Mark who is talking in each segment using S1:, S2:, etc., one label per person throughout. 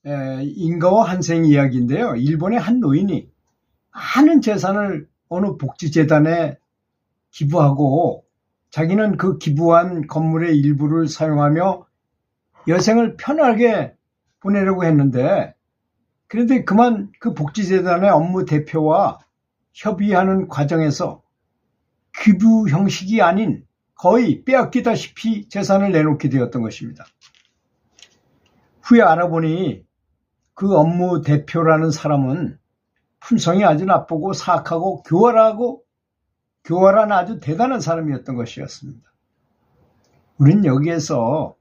S1: 인가와 한생 이야기인데요. 일본의 한 노인이 많은 재산을 어느 복지재단에 기부하고 자기는 그 기부한 건물의 일부를 사용하며 여생을 편하게 보내려고 했는데, 그런데 그만 그 복지재단의 업무 대표와 협의하는 과정에서 기부 형식이 아닌 거의 빼앗기다시피 재산을 내놓게 되었던 것입니다. 후에 알아보니 그 업무 대표라는 사람은 품성이 아주 나쁘고 사악하고 교활한 아주 대단한 사람이었던 것이었습니다. 우린 여기에서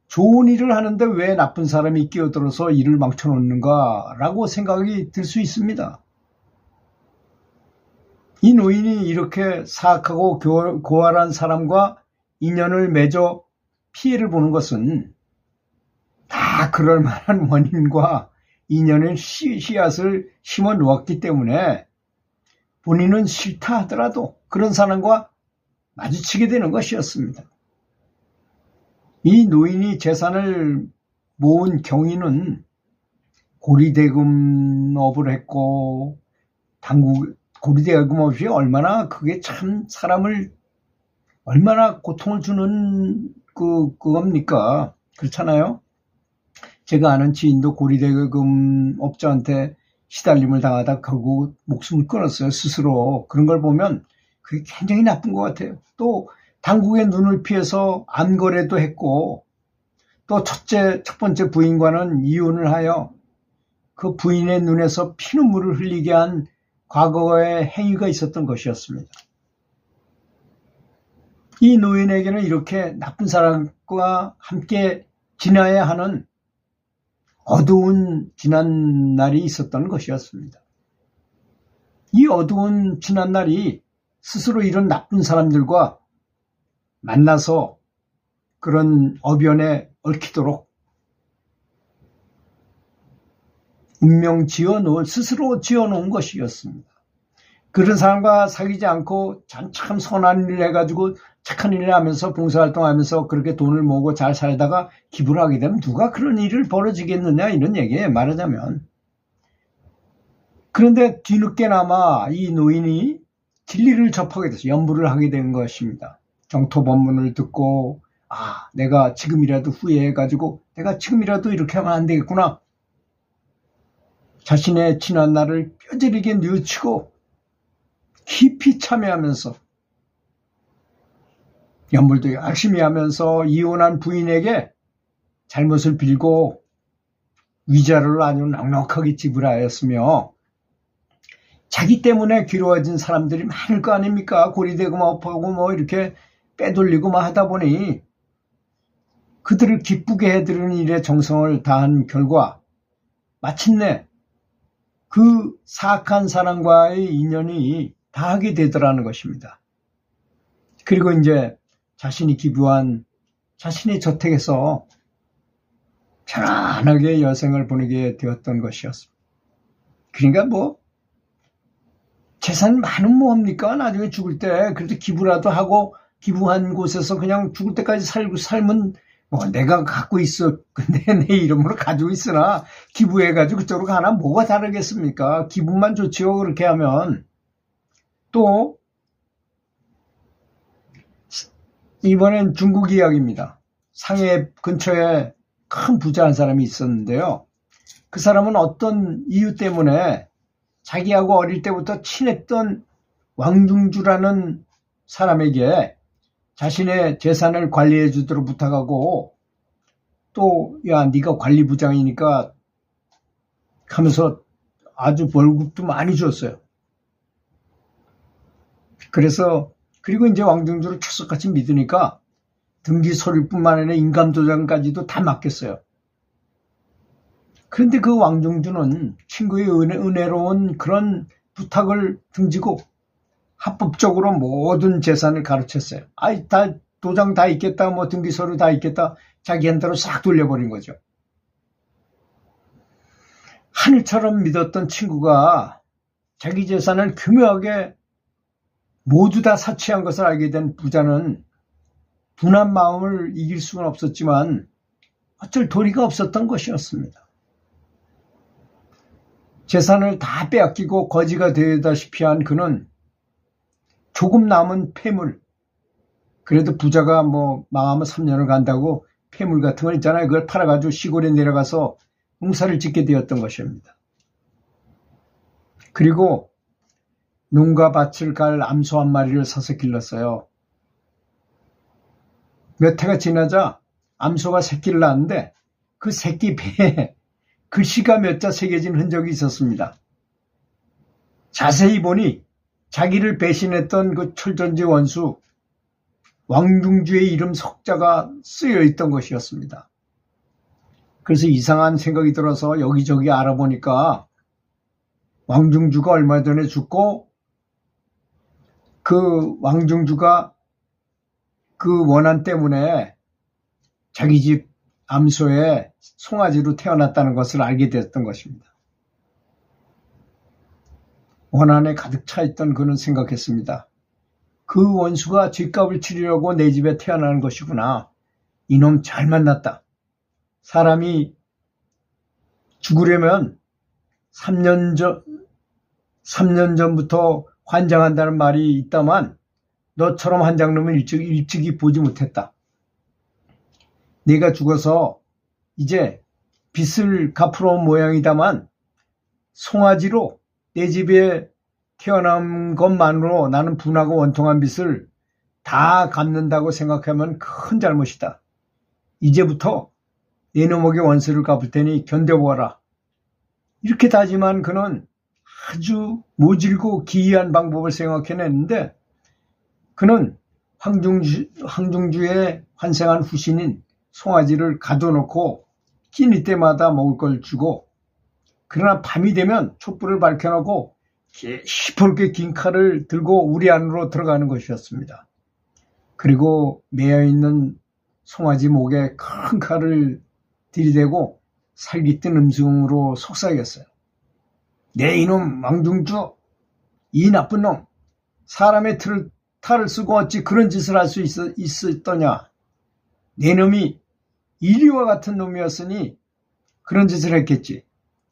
S1: 좋은 일을 하는데 왜 나쁜 사람이 끼어들어서 일을 망쳐놓는가라고 생각이 들 수 있습니다. 이 노인이 이렇게 사악하고 고활한 사람과 인연을 맺어 피해를 보는 것은 다 그럴 만한 원인과 인연의 씨앗을 심어 놓았기 때문에 본인은 싫다 하더라도 그런 사람과 마주치게 되는 것이었습니다. 이 노인이 재산을 모은 경위는 고리대금업을 했고, 고리대금업이 얼마나 그게 참 사람을 얼마나 고통을 주는 그겁니까? 그렇잖아요? 제가 아는 지인도 고리대금업자한테 시달림을 당하다 결국 목숨을 끊었어요, 스스로. 그런 걸 보면 그게 굉장히 나쁜 것 같아요. 또 당국의 눈을 피해서 암거래도 했고, 또 첫 번째 부인과는 이혼을 하여 그 부인의 눈에서 피눈물을 흘리게 한 과거의 행위가 있었던 것이었습니다. 이 노인에게는 이렇게 나쁜 사람과 함께 지나야 하는 어두운 지난 날이 있었던 것이었습니다. 이 어두운 지난 날이 스스로 이런 나쁜 사람들과 만나서 그런 어변에 얽히도록 스스로 지어놓은 것이었습니다. 그런 사람과 사귀지 않고 참 선한 일을 해가지고 착한 일을 하면서 봉사활동하면서 그렇게 돈을 모으고 잘 살다가 기부를 하게 되면 누가 그런 일을 벌어지겠느냐, 이런 얘기예요, 말하자면. 그런데 뒤늦게나마 이 노인이 진리를 접하게 돼서 연부를 하게 된 것입니다. 정토법문을 듣고 내가 지금이라도 후회해가지고 내가 지금이라도 이렇게 하면 안 되겠구나. 자신의 지난 날을 뼈저리게 뉘우치고 깊이 참여하면서 연불도 열심히 하면서 이혼한 부인에게 잘못을 빌고 위자료를 아주 넉넉하게 지불하였으며, 자기 때문에 괴로워진 사람들이 많을 거 아닙니까? 고리대금업하고 이렇게 빼돌리고 하다 보니 그들을 기쁘게 해드리는 일에 정성을 다한 결과 마침내 그 사악한 사람과의 인연이 닿게 되더라는 것입니다. 그리고 이제 자신이 기부한 자신의 저택에서 편안하게 여생을 보내게 되었던 것이었습니다. 그러니까 재산 많으면 뭐합니까? 나중에 죽을 때 그래도 기부라도 하고 기부한 곳에서 그냥 죽을 때까지 살면 내가 갖고 있어. 근데 내 이름으로 가지고 있으나 기부해가지고 그쪽으로 가나 뭐가 다르겠습니까? 기분만 좋지요, 그렇게 하면. 또 이번엔 중국 이야기입니다. 상해 근처에 큰 부자 한 사람이 있었는데요. 그 사람은 어떤 이유 때문에 자기하고 어릴 때부터 친했던 왕중주라는 사람에게 자신의 재산을 관리해 주도록 부탁하고, 또 네가 관리부장이니까 하면서 아주 월급도 많이 줬어요. 그리고 이제 왕중주를 출석같이 믿으니까 등기 서류뿐만 아니라 인감도장까지도 다 맡겼어요. 그런데 그 왕중주는 친구의 은혜로운 그런 부탁을 등지고 합법적으로 모든 재산을 가로챘어요. 다 도장 다 있겠다, 등기 서류 다 있겠다, 자기한테로 싹 돌려버린 거죠. 하늘처럼 믿었던 친구가 자기 재산을 교묘하게 모두 다 사치한 것을 알게 된 부자는 분한 마음을 이길 수는 없었지만 어쩔 도리가 없었던 것이었습니다. 재산을 다 빼앗기고 거지가 되다시피 한 그는 조금 남은 폐물, 그래도 부자가 뭐 망하면 3년을 간다고 폐물 같은 거 있잖아요. 그걸 팔아가지고 시골에 내려가서 농사를 짓게 되었던 것입니다. 그리고 농가 밭을 갈 암소 한 마리를 사서 길렀어요. 몇 해가 지나자 암소가 새끼를 낳았는데 그 새끼 배에 글씨가 몇 자 새겨진 흔적이 있었습니다. 자세히 보니 자기를 배신했던 그 철전지 원수 왕중주의 이름 석자가 쓰여 있던 것이었습니다. 그래서 이상한 생각이 들어서 여기저기 알아보니까 왕중주가 얼마 전에 죽고 그 왕중주가 그 원한 때문에 자기 집 암소에 송아지로 태어났다는 것을 알게 되었던 것입니다. 원한에 가득 차 있던 그는 생각했습니다. 그 원수가 죗값을 치르려고 내 집에 태어나는 것이구나. 이놈 잘 만났다. 사람이 죽으려면 3년 전부터 환장한다는 말이 있다만 너처럼 환장놈은 일찍이 보지 못했다. 내가 죽어서 이제 빚을 갚으러 온 모양이다만 송아지로 내 집에 태어난 것만으로 나는 분하고 원통한 빚을 다 갚는다고 생각하면 큰 잘못이다. 이제부터 내 놈에게 원수를 갚을 테니 견뎌보아라. 이렇게 다짐한 그는 아주 모질고 기이한 방법을 생각해냈는데 그는 황중주의 환생한 후신인 송아지를 가둬놓고 끼니 때마다 먹을 걸 주고 그러나 밤이 되면 촛불을 밝혀놓고 시퍼렇게 긴 칼을 들고 우리 안으로 들어가는 것이었습니다. 그리고 매여있는 송아지 목에 큰 칼을 들이대고 살깃든 음성으로 속삭였어요. 내 이놈 왕중주, 이 나쁜 놈, 사람의 탈을 쓰고 어찌 그런 짓을 할 수 있었더냐. 내 놈이 이리와 같은 놈이었으니 그런 짓을 했겠지.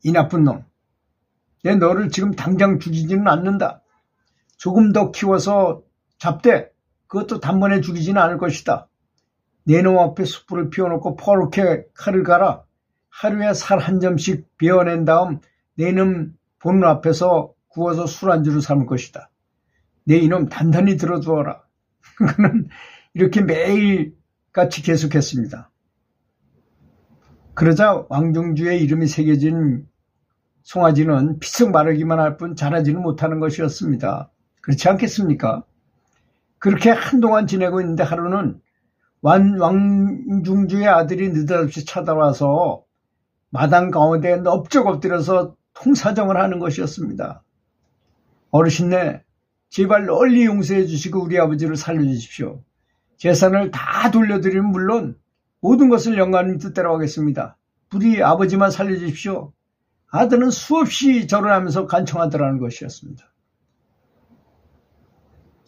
S1: 이 나쁜 놈. 내 너를 지금 당장 죽이지는 않는다. 조금 더 키워서 잡되 그것도 단번에 죽이지는 않을 것이다. 내 놈 앞에 숯불을 피워놓고 퍼렇게 칼을 갈아 하루에 살 한 점씩 베어낸 다음 내 놈 보는 앞에서 구워서 술안주로 삼을 것이다. 내 이놈 단단히 들어두어라. 그는 이렇게 매일같이 계속했습니다. 그러자 왕중주의 이름이 새겨진 송아지는 피썩 마르기만 할 뿐 자라지는 못하는 것이었습니다. 그렇지 않겠습니까? 그렇게 한동안 지내고 있는데 하루는 왕중주의 아들이 느닷없이 찾아와서 마당 가운데 넙적 엎드려서 통사정을 하는 것이었습니다. 어르신네, 제발 널리 용서해 주시고 우리 아버지를 살려주십시오. 재산을 다 돌려드리면 물론 모든 것을 영감님 뜻대로 하겠습니다. 부디 아버지만 살려주십시오. 아들은 수없이 절을 하면서 간청하더라는 것이었습니다.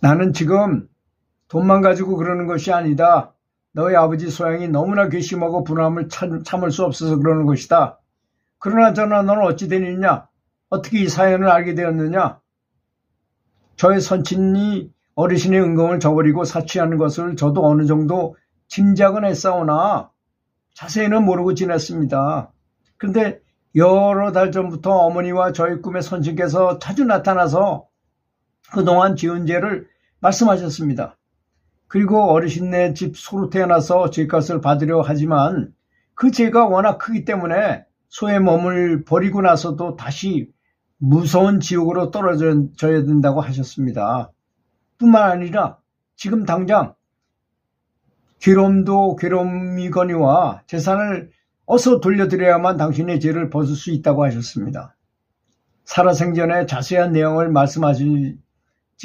S1: 나는 지금 돈만 가지고 그러는 것이 아니다. 너희 아버지 소양이 너무나 괘씸하고 분함을 참을 수 없어서 그러는 것이다. 그러나 저나 너는 어찌 된 일이냐? 어떻게 이 사연을 알게 되었느냐? 저의 선친이 어르신의 은검을 저버리고 사취하는 것을 저도 어느 정도 짐작은 했사오나 자세히는 모르고 지냈습니다. 그런데 여러 달 전부터 어머니와 저희 꿈의 선친께서 자주 나타나서 그동안 지은 죄를 말씀하셨습니다. 그리고 어르신네 집 소로 태어나서 죄값을 받으려 하지만 그 죄가 워낙 크기 때문에 소의 몸을 버리고 나서도 다시 무서운 지옥으로 떨어져야 된다고 하셨습니다. 뿐만 아니라 지금 당장 괴로움도 괴로움이거니와 재산을 어서 돌려드려야만 당신의 죄를 벗을 수 있다고 하셨습니다. 살아생전에 자세한 내용을 말씀하시지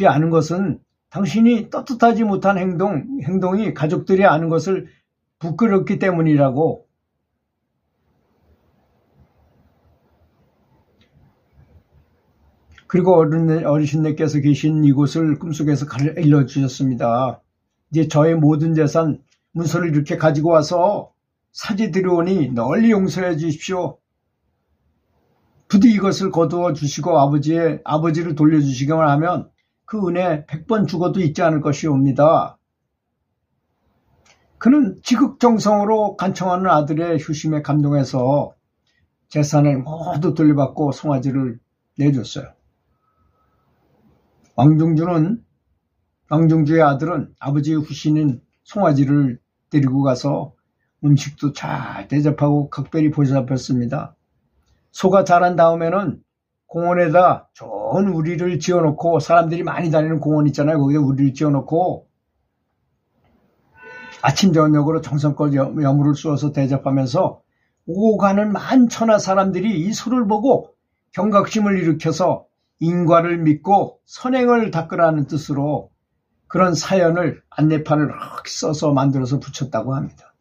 S1: 않은 것은 당신이 떳떳하지 못한 행동이 가족들이 아는 것을 부끄럽기 때문이라고. 그리고 어르신네께서 계신 이곳을 꿈속에서 일러주셨습니다. 이제 저의 모든 재산 문서를 이렇게 가지고 와서 사지 들여오니 널리 용서해 주십시오. 부디 이것을 거두어 주시고 아버지를 돌려주시기만 하면 그 은혜 100번 죽어도 잊지 않을 것이옵니다. 그는 지극정성으로 간청하는 아들의 효심에 감동해서 재산을 모두 돌려받고 송아지를 내줬어요. 왕중주의 아들은 아버지의 후신인 송아지를 데리고 가서 음식도 잘 대접하고 각별히 보살폈습니다. 소가 자란 다음에는 공원에다 좋은 우리를 지어놓고, 사람들이 많이 다니는 공원 있잖아요. 거기에 우리를 지어놓고 아침 저녁으로 정성껏 여물을 쏘아서 대접하면서 오고 가는 만천하 사람들이 이 소를 보고 경각심을 일으켜서 인과를 믿고 선행을 닦으라는 뜻으로 그런 사연을, 안내판을 써서 만들어서 붙였다고 합니다.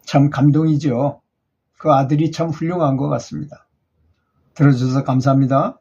S1: 참 감동이죠. 그 아들이 참 훌륭한 것 같습니다. 들어주셔서 감사합니다.